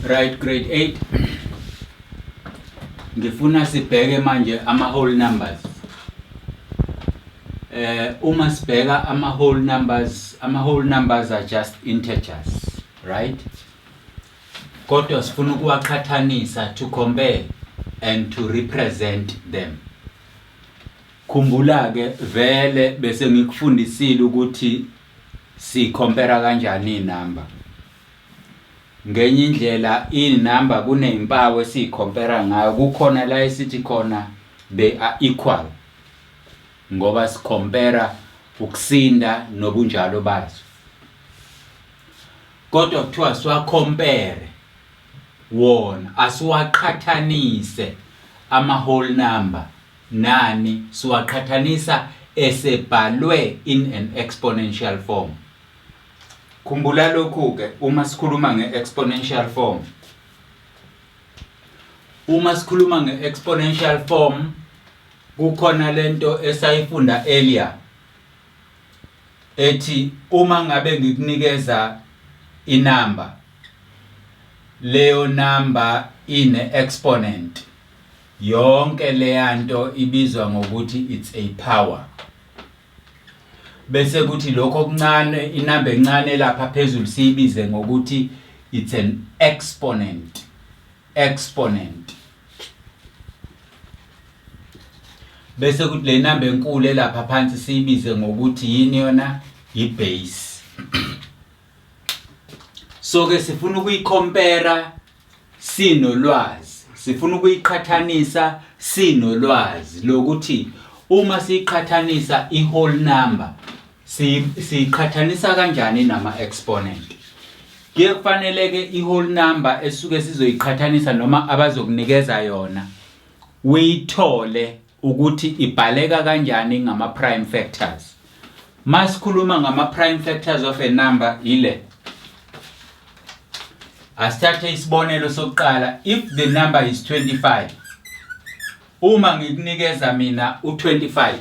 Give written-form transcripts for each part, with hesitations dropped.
Right, grade 8. Ngifuna sibheke manje ama-whole numbers. Uma sibheka ama-whole numbers are just integers, right? Kodwa sifuna ukuwaqhathanisa to compare and to represent them. Khumbula ke vele bese ngikufundisile ukuthi si-compare kanjani inamba. Ngenye indlela inamba kunezimpawu esicompare ngayo kukhona la esithi khona they are equal ngoba sicompare ukusinda nobunjalo bazo. Kodwa kuthiwa siwa compare wona asiwaqhathanise ama-whole number nani siwaqhathanisa esebhalwe in an exponential form. Khumbula lokhu ke uma sikhuluma nge-exponential form. Uma sikhuluma nge-exponential form kukhona lento esayifunda earlier ethi uma ngabe ngikunikeza inamba leyo number ine exponent yonke leyanto ibizwa ngokuthi it's a power. Bese kuthi lokho okuncane inamba encane lapha phezulu siyibize ngokuthi it's an exponent. Bese kuthi le namba enkulu lapha phansi siyibize ngokuthi yini yona i-base. So ke sifuna ukuyicompare sinolwazi. Sifuna ukuyiqhathanisa sinolwazi lokuthi uma siyiqhathanisa i-whole number siyiqhathanisa kanjani nama-exponent. Kuye kufanele ke i-whole number esuke sizoyiqhathanisa noma abazokunikeza yona uyithole ukuthi ibhaleka kanjani ngama-prime factors. Masikhuluma ngama-prime factors of a number ile. Asithathe isibonelo sokuqala. If the number is 25, uma ngikunikeza mina u25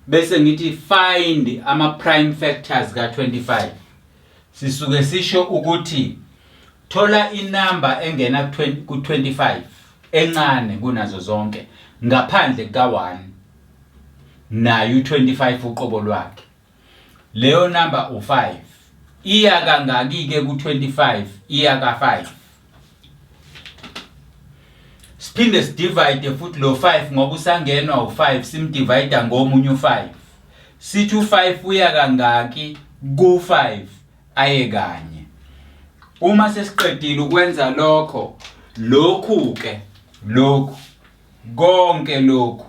bese ngithi find ama-prime factors ka25, sisuke sisho ukuthi thola inamba engena ku25 encane kunazo zonke ngaphandle ka1 nayo u25 uqobo lwakhe. Leyo number u5 iya kangaki ke ku25? Iya ka5. Siphinde sidivide futhi lo 5 ngoba usangenwa u5 simdivide ngomunye u5. Sithi u5 uya kangaki ku5? Aye kanye. Uma sesiqedile ukwenza lokhu ke konke lokhu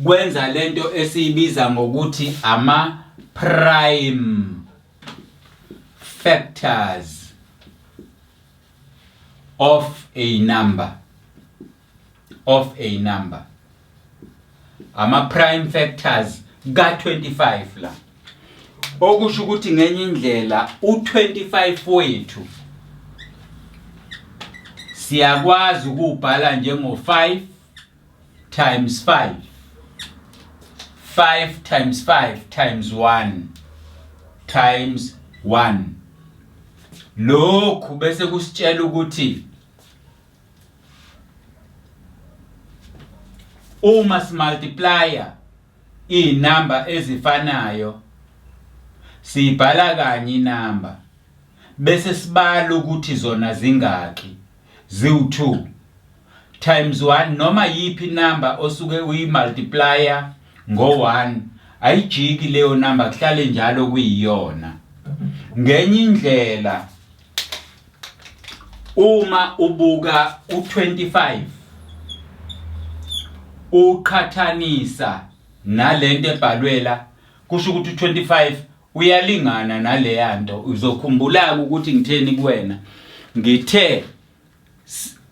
kwenza lento esiyibiza ngokuthi ama-prime factors of a number. Ama-prime factors ka25 la. Okusho ukuthi ngenye indlela u25 wethu siyakwazi ukubhala njengo5 times 5. 5 times 5 times 1 times 1. Lokhu bese kusitshela ukuthi uma simultiplya inamba ezifanayo sibhala kanye inamba bese sibala ukuthi zona zingaki. Ziwu2 times 1 noma yipi number osuke uyimultiplya ngo1 ayijiki leyo number kuhlale njalo kuyiyona. Ngenye indlela uma ubuka u25 uqhathanisa nalento ebhalwela kusho ukuthi u25 uyalingana naleyanto. Uzokhumbula ukuthi ngitheni kuwena ngithe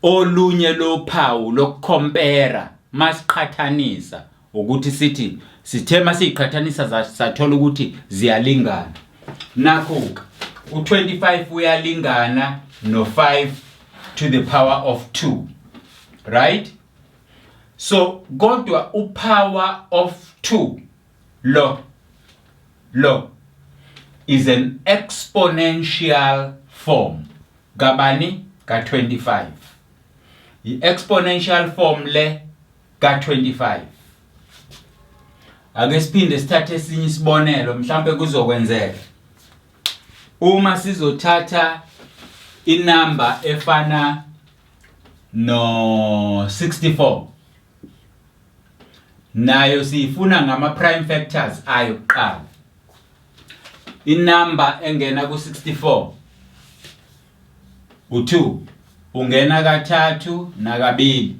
olunye lophawu lokucompare masiqhathanisa ukuthi sithi sithe masiqhathanisa sathola ukuthi ziyalingana. Nakho u25 uyalingana no5 to the power of 2, right? So kodwa upower of 2 lo is an exponential form. Kabani ka-25. I-exponential form le ka-25. Ake siphinde sithathe esinye isibonelo mhlambe kuzokwenzeka. Uma sizothatha inamba efana no 64 nayo siyifuna ngama prime factors ayo kuqala. Inamba engena ku64 u2 ungena ka3 na kabili.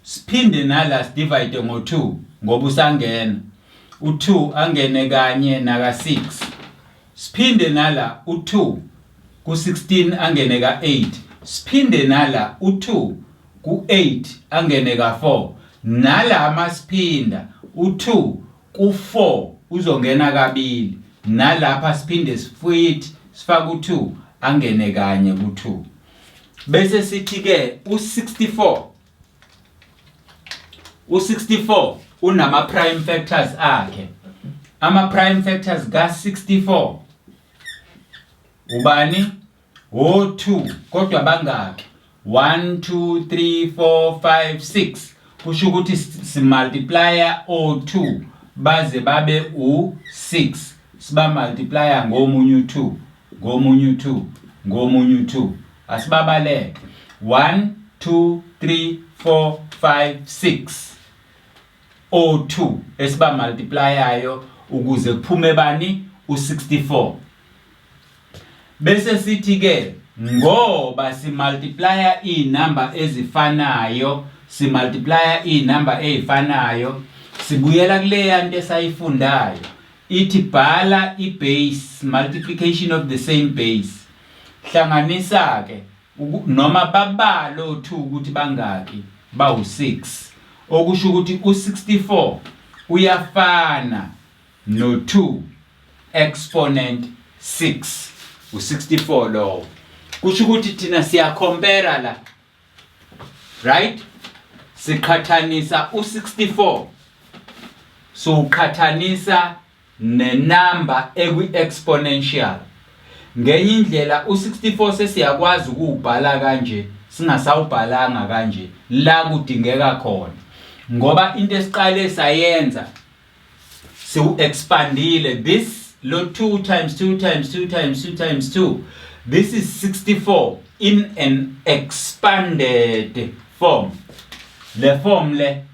Siphinde nala sidivide ngo2 ngoba usangena. U2 angene kanye na ka6. Siphinde nala u2 ku16 angene ka8. Siphinde nala u2 ku8 angene ka4. Nala masiphinda u2 ku4 uzongena kabili. Nalapha siphinde sifuthi sifaka u2 angene kanye ku2. Bese sithi ke u64 unama prime factors akhe. Ama prime factors ka64 ubani? O2 kodwa bangaki? 1 2 3 4 5 6. Kusho ukuthi simultiplier O2 baze babe u6. Siba multiplier ngomunye u2, ngomunye u2, ngomunye u2. Asibabaleke. 1 2 3 4 5 6. O2 esiba multiplyayo ukuze kuphume bani? U64. Bese sithi ke ngoba simultiplya inamba ezifanayo, inamba ezifanayo, sibuyela kule yanto esayifundayo. Ithi bhala ibase, multiplication of the same base. Hlanganisa ke noma babalo u2 ukuthi bangaki? Bawu6. Okusho ukuthi u64 uyafana no2 exponent 6. U64 lo. Kusho ukuthi thina siya compare la. Right? Siqhathanisa u64. So uqhathanisa nenamba ekwi-exponential. Ngenye indlela u64 sesiyakwazi ukubhala kanje, singasawubhalanga kanje la kudingeka khona. Ngoba into esiqale sayenza siu-expandile this lo 2 times 2 times 2 times 2 times 2. This is 64 in an expanded form. Le form le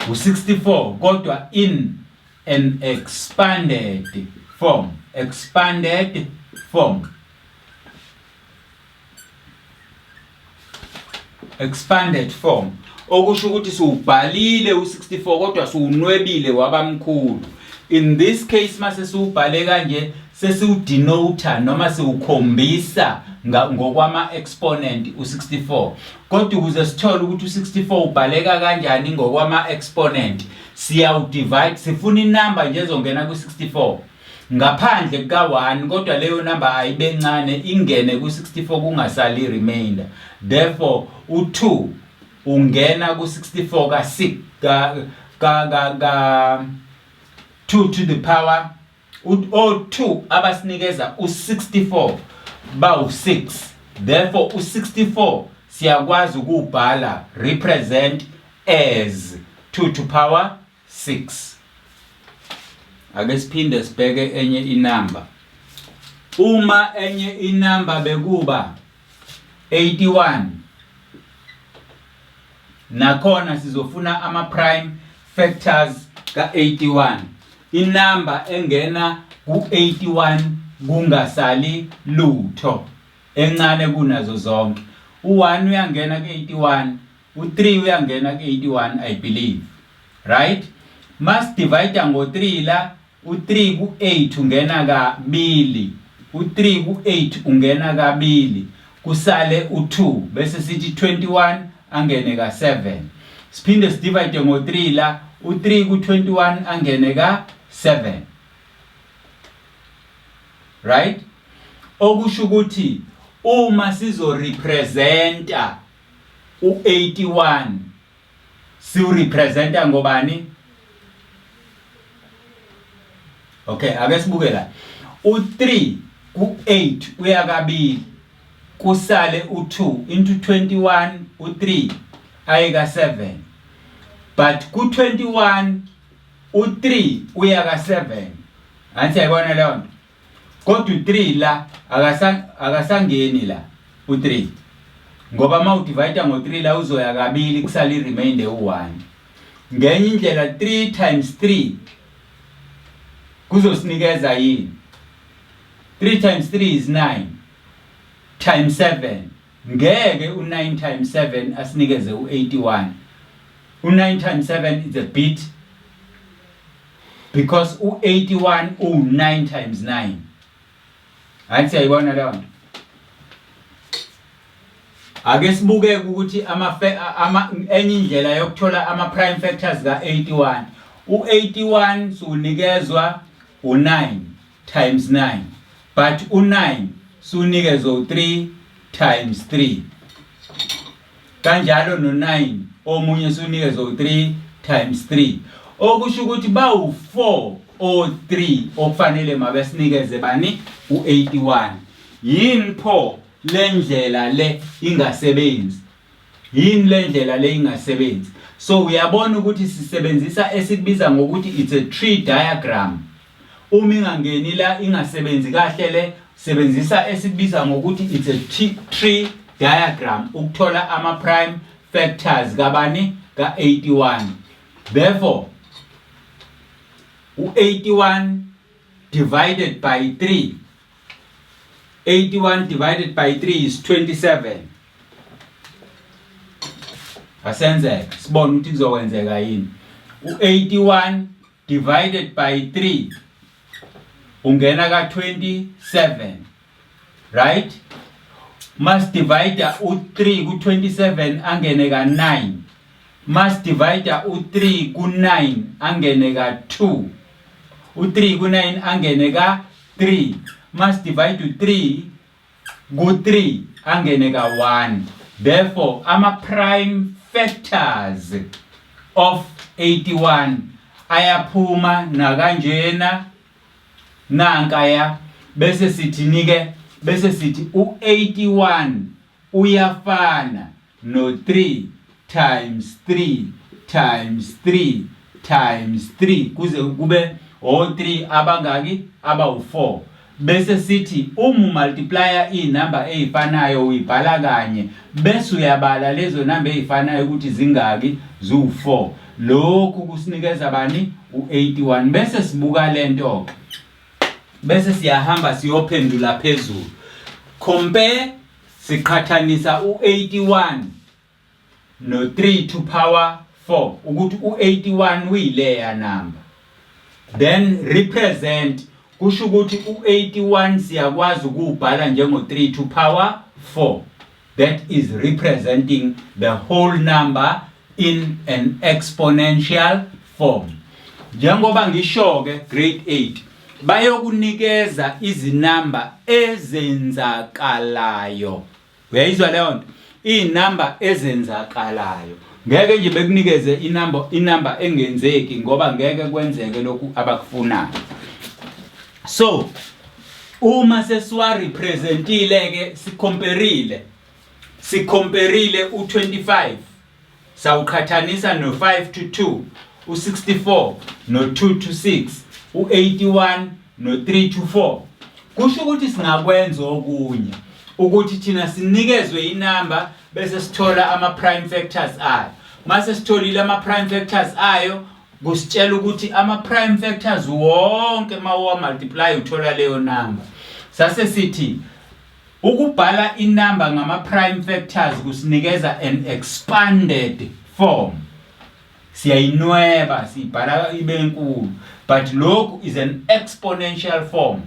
u64 kodwa in an expanded form. Expanded form. Expanded form. Okusho ukuthi siubhalile u64 kodwa siunwebile wabamkhulu. In this case mase siubhale kanje sesiudenote noma siukhombisa ngokwama exponent u64. Kodwa ukuze sithole ukuthi u64 ubhaleka kanjani ngokwama exponent, siyawudivide, sifuna inamba nje ezongena ku64 ngaphandle ka1 kodwa leyo namba ayibe ncane ingene ku64 kungasali remainder. Therefore u2 ungena ku64 ka6 ka 2 to the power o2 abasinikeza u64 bawu6. Therefore u64 siyakwazi ukubhala represent as 2 to power 6. Ake siphinde sibheke enye inamba. Uma enye inamba bekuba 81 nakhona sizofuna ama prime factors ka81. Inamba engena ku81 kungasali lutho encane kunazo zonke. U1 uyangena ku81, u3 uyangena ku81 I believe. Right? Must divide ngo3 la, u3 ku8 ungena kabili. U3 ku8 ungena kabili. Kusale u2 bese sithi 21 angene ka7. Siphinde sidivide ngo3 la, u3 ku21 angene ka7. Right? Okusho ukuthi uma sizo representa u81 si representa ngobani? Okay, ake sibuke la. U3 ku8 uya kabili kusale u2 into 21 u3 ayeka 7. But ku21 u3 uya ka7. Anti ayibona leyo nto. Kodwa u3 la akasangeni la u3. Ngoba ma udivide ngo3 la uzoya kabili kusala iremainder u1. Ngenye indlela 3 times 3 kuzosinikeza yini? 3 times 3 is 9 times 7. Ngeke u9 times 7 asinikeze u81. U9 times 7 is a bit because u81 u9 times 9. Athi ayibona leyo nto. Ake sibuke ukuthi enye indlela yokuthola ama prime factors ka81. U81 sunikezwa u9 times 9 but u9 sunikezwa u3 times 3. Kanjalo no9 omunye sunikezwa u3 times 3. Okusho ukuthi bawu4 or 3 okufanele mabe sinikeze bani u81. Yini pho lendlela le ingasebenzi? Yini lendlela le ingasebenzi? So uyabona ukuthi sisebenzisa esikubiza ngokuthi it's a tree diagram. Uma ingangeni la ingasebenzi kahle le sebenzisa esikubiza ngokuthi it's a tree diagram ukuthola ama prime factors kabani ka81. Therefore u81 divided by 3. 81 divided by 3 is 27. Asenzeka sibone ukuthi kuzokwenzeka yini. U81 divided by 3 ungena ka 27, right? Must divide u3 ku 27 angene ka 9. Must divide u3 ku 9 angene ka 2. U3 ku 9 angene ka 3. Must divide u3 ku 3 angene ka 1. Therefore ama prime factors of 81 ayaphuma nakanjena nankaya bese sithi u81 uyafana no 3 times 3 times 3 times 3 kuze kube o3 abangaki abawu4. Bese sithi multiplier inamba ezifanayo uyibhala kanye bese uyabala lezo namba ezifanayo ukuthi zingaki zu4. Lokhu kusinikeza bani u81. Bese sibuka lento bese siyahamba siyophendula phezulu. Compare siqhathanisa u81 no 3 to power 4 ukuthi u81 uyileya number. Then represent kusho ukuthi u81 siyakwazi ukubhala njengo 3 to power 4. That is representing the whole number in an exponential form. Njengoba ngisho ke grade 8 bayokunikeza izinamba ezenzakalayo. Uyayizwa leyo nto? Inamba ezenzakalayo. Ngeke nje bekunikeze inamba engenzeki ngoba ngeke kwenzeke lokhu abakufunayo. So uma sesiwa representile ke sikomperile u25 sawuqhathanisa no5 to 2, u64 no2 to 6, u81 no3 to 4. Kusho ukuthi singakwenza okunye ukuthi thina sinikezwe inamba bese sithola ama prime factors ayo. Mase sitholile ama prime factors ayo kusitshela ukuthi ama prime factors wonke mawa multiply uthola leyo number. Sase sithi ukubhala inamba ngama prime factors kusinikeza an expanded form. Siyayinweba sibhala ibe nkulu, but lokhu is an exponential form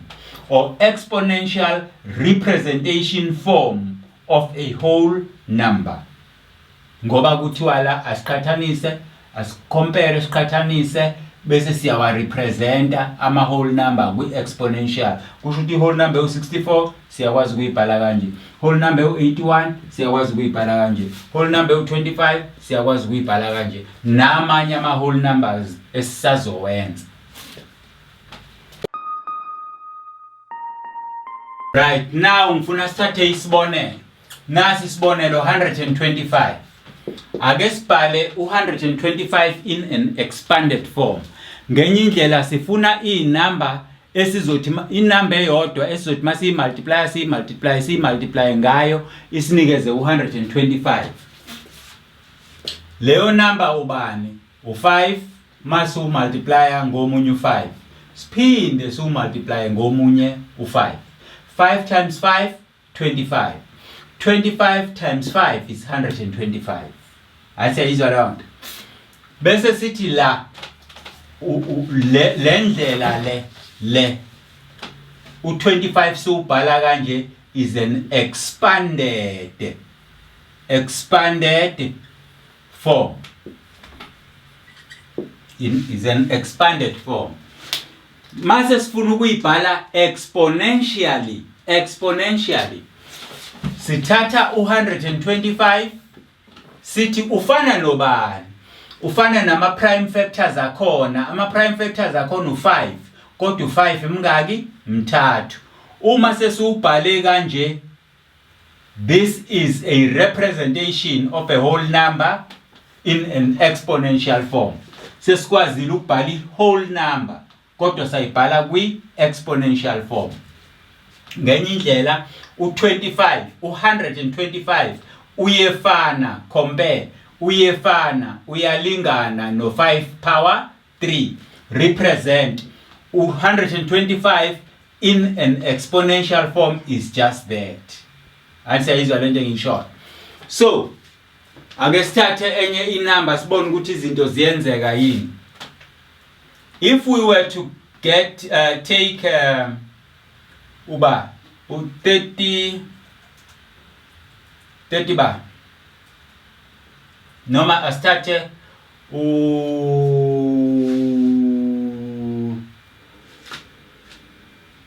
or exponential representation form of a whole number. Ngoba kuthiwa la asiqhathanise, asicompare, siqhathanise bese siyawa representa ama whole number kwi exponential. Kusho ukuthi whole number u64 siyakwazi ukuyibhala kanje, whole number u81 siyakwazi ukuyibhala kanje, whole number u25 siyakwazi ukuyibhala kanje, namanye ama whole numbers esisazowenza. Right, now ngifuna sithathe isibonelo. Nasi isibonelo 125. Ake sibhale u125 in an expanded form. Ngenye indlela sifuna inamba esizothi inamba eyodwa esizothi masi multiply ngayo isinikeze u125. Leyo number ubani? U5 mase multiply ngomunye u5. Siphinde so multiply ngomunye u5. 5 times 5 25. 25 times 5 is 125. Ayizwa round. Bese sithi la le ndlela le u25 sobhala kanje is an expanded form. Is an expanded form. Mase sifuna ukuyibhala exponentially. Sithatha u125 sithi ufana nobani? Ufana nama prime factors akhona. Ama prime factors akhona u5 kodwa u5 imingaki? Mthathu. Uma sesubhale kanje, this is a representation of a whole number in an exponential form. Sesikwazile ukubhala i-whole number kodwa sayibhala kwi-exponential form. Ngenye indlela u25 u125 uyefana compare uyefana uyalingana no5 power 3 represent u125 in an exponential form is just that. Ayizwa lento in short. So ake sithathe enye inamba sibone ukuthi izinto ziyenzeka yini. If we were to get take uba u30 ba noma asithathe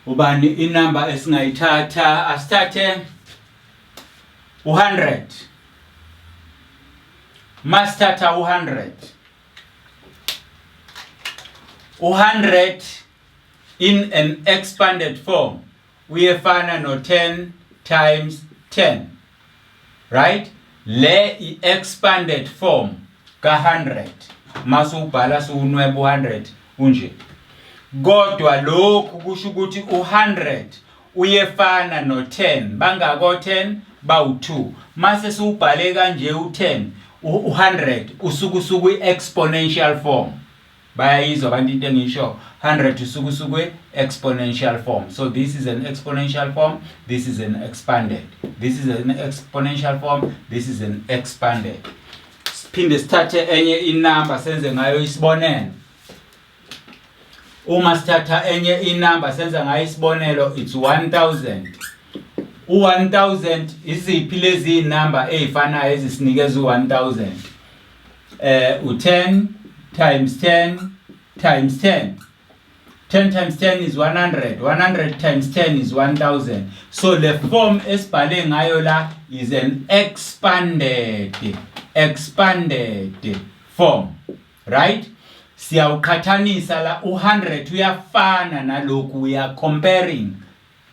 ubani inamba esingayithatha asithathe u100 masithatha u100 in an expanded form uyefana no 10 times 10, right? Le expanded form ka100 masubhala sunwebe u100 unje. Kodwa lokhu kusho ukuthi u100 uyefana no 10 bangako 10 bawu2 mase subhale kanje u10 u100 usuku exponential form. Bayayizwa abantu into engisho 100 usuku exponential form. So this is an exponential form, this is an expanded. This is an exponential form, this is an expanded. Siphinde sithathe enye inamba senze ngayo isibonelo. Uma sithatha enye inamba senze ngayo isibonelo it's 1000. U1000 iziphi lezi inamba ezifanayo ezisinikeza u1000? U10 times 10 times 10. 10 times 10 is 100. 100 times 10 is 1000. So the form esibhale ngayo la is an expanded form, right? Siyawuqhathanisa la u100 uyafana nalokhu comparing.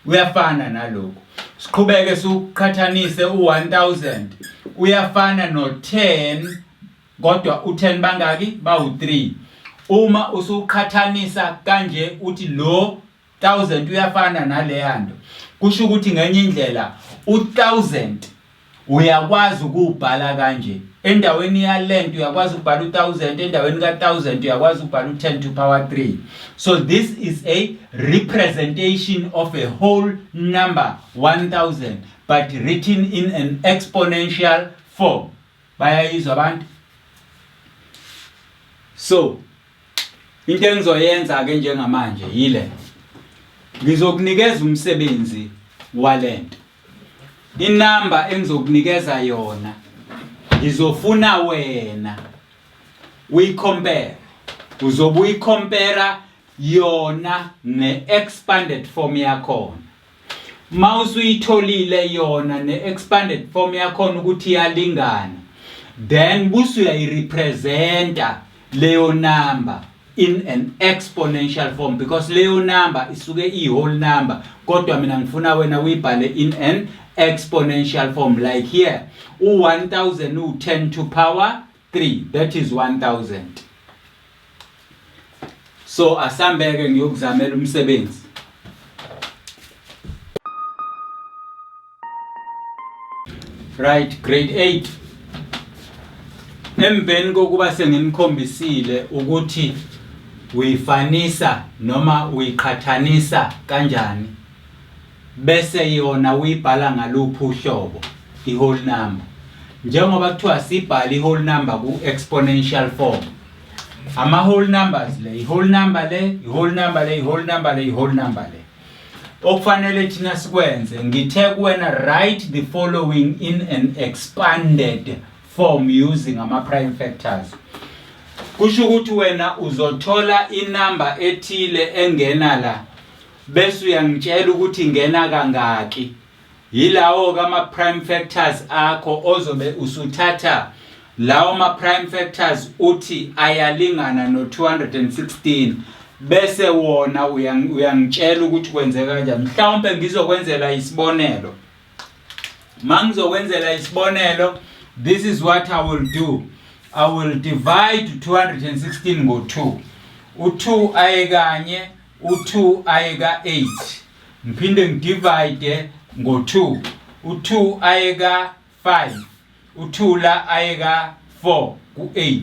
Uyafana nalokhu. Siqhubeke siqhathanise u1000 uyafana no10 kodwa u10 bangaki bawu3. Uma usuqhathanisa kanje uthi lo 1000 uyafana naleyando kusho ukuthi ngenye indlela u1000 uyakwazi ukubhala kanje endaweni ya length uyakwazi ukubhala u1000 endaweni ka1000 uyakwazi ukubhala u10 to power 3. So this is a representation of a whole number 1000 but written in an exponential form. Bayayizwa abantu? So into engizoyenza ke njengamanje yile ngizokunikeza umsebenzi walento. Inamba engizokunikeza yona ngizofuna wena uyicompare. Uzobe uyicompare yona ne-expanded form yakhona. Mawusu uyitholile yona ne-expanded form yakhona ukuthi iyalingana, then busu uyayirepresenta leyo number in an exponential form because leyo number isuke i-whole number kodwa mina ngifuna wena uyibhale in an exponential form like here u-1000 u-10 to power 3 that is 1000. So asambeke ngiyokuzamela umsebenzi. Right, grade 8. Emveni kokuba senginikhombisile ukuthi uyifanisa noma uyiqhathanisa kanjani bese yona uyibhala ngaluphi uhlobo i-whole number. Njengoba kuthiwa sibhala i-whole number ku-exponential form. Ama-whole numbers le, i-whole number le, i-whole number le, i-whole number le, i-whole number le. Okufanele thina sikwenze ngithe kuwena write the following in an expanded form using ama-prime factors. Kusho ukuthi wena uzothola inumber ethile engena la bese uyangitshela ukuthi ingena kangaki. Yilawo kama-prime factors akho ozobe usuthatha lawo ma-prime factors uthi ayalingana no-216 bese wona uyangitshela ukuthi kwenzeka kanjani. Mhlawumbe ngizokwenzela isibonelo. Mangizokwenzela isibonelo, this is what I will do. I will divide 216 ngo-2. U2 ayekanye, u2 ayeka 8. Ngiphinde ngidivide ngo-2. U2 ayeka 5. U2 la ayeka 4 ku-8.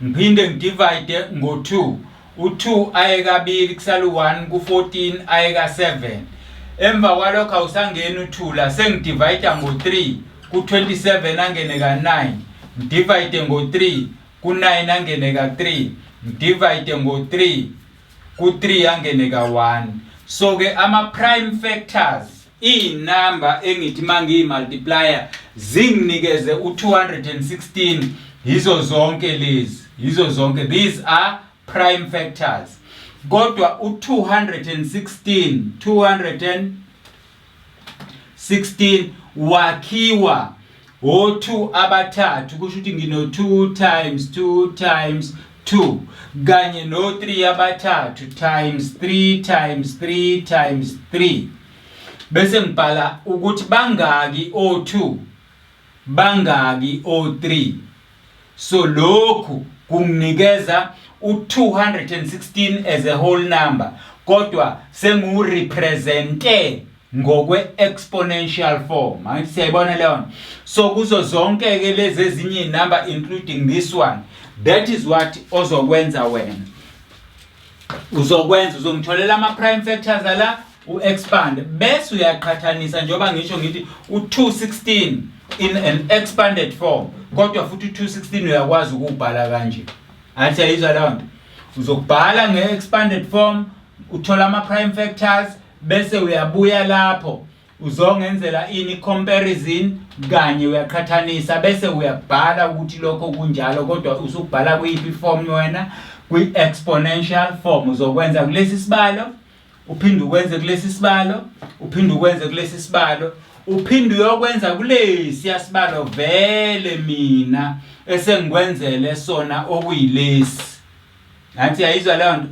Ngiphinde ngidivide ngo-2. U2 ayeka 2 kusala u1 ku-14 ayeka 7. Emva kwalokho awusangena u2 la sengidivide ngo-3 ku-27 angene ka9. Ngidivide ngo-3 ku-9 angene ka3. Ngidivide ngo-3 ku-3 angene ka1. So ke ama-prime factors inumber engithi mangiyimultiplier zinginikeze u216 yizo zonke lezi. Yizo zonke, these are prime factors. Kodwa u216 wakhiwa o2 abathathu kusho ukuthi ngino 2 times 2 times 2 kanye no3 abathathu times 3 times 3 times 3 bese ngibhala ukuthi bangaki o2 bangaki o3. So lokhu kunginikeza u216 as a whole number kodwa sengirepresente ngokwe-exponential form. Manje siyayibona leyo. So kuzo zonke ke lezi ezinye inumber including this one, that is what ozokwenza wena. Uzongitholela ama-prime factors la u-expand bese uyaqhathanisa njengoba ngisho ngithi u216 in an expanded form kodwa futhi u216 uyakwazi ukubhala kanje. Athi ayizwa leyo nto. Uzokubhala nge-expanded form uthola ama-prime factors bese uyabuya lapho uzongenzela ini comparison kanye uyaqhathanisa bese uyabhala ukuthi lokho kunjalo kodwa usubhala kuyiphi form wena kwi-exponential form. Uzokwenza kulesi sibalo uphinde ukwenze kulesi sibalo uphinde ukwenze kulesi sibalo uphinde uyokwenza kulesi yasibalo vele mina esengikwenzele sona okuyilesi. Nathi ayizwa leyo nto.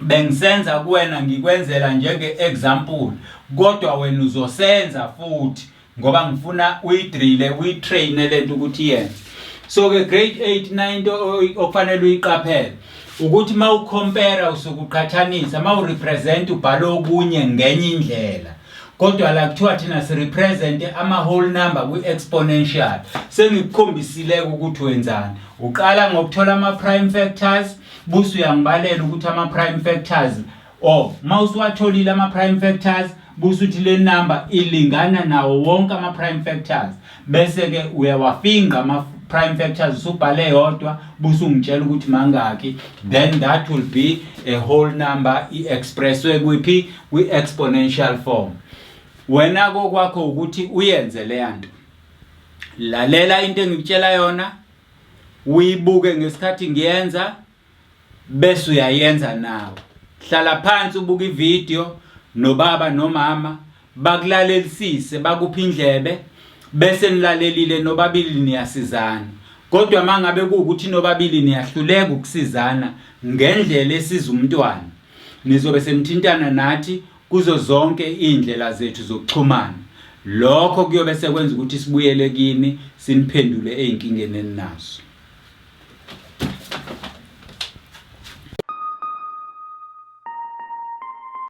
Bengisenza kuwena ngikwenzela njenge-example kodwa wena uzosenza futhi ngoba ngifuna uyidrille uyitraine lento ukuthi yenze. So ke grade 8 9 okufanele uyiqaphele ukuthi mawucompare usukuqhathanisa mawurepresent ubhala okunye ngenye indlela kodwa la kuthiwa thina sirepresent ama whole number kwi-exponential. Sengikukhombisile ukuthi wenzani. Uqala ngokuthola ama-prime factors busu uyangibalela ukuthi ama-prime factors mawusuwatholile ama-prime factors busu uthi le number ilingana nawo wonke ama-prime factors bese ke uyawafinga ama-prime factors usubhale yodwa busu ungitshela ukuthi mangaki, then that will be a whole number i-expresswe kwiphi kwi-exponential form. Wena kokwakho ukuthi uyenze le nto. Lalela into engikutshela yona uyibuke ngesikhathi ngiyenza bese uyayenza nawe. Hlala phansi ubuka ivideo nobaba nomama bakulalelisise bakuphi indlebe bese nilalelile nobabili niyasizana Kodwa mangabe kuukuthi nobabili niyahluleka ukusizana ngendlela esiza umntwana, nizobe semthintana nathi kuzo zonke indlela zethu zokuxhumana. Lokho kuyobe sekwenza ukuthi sibuyele kini siniphendule ezinkingeni eninazo.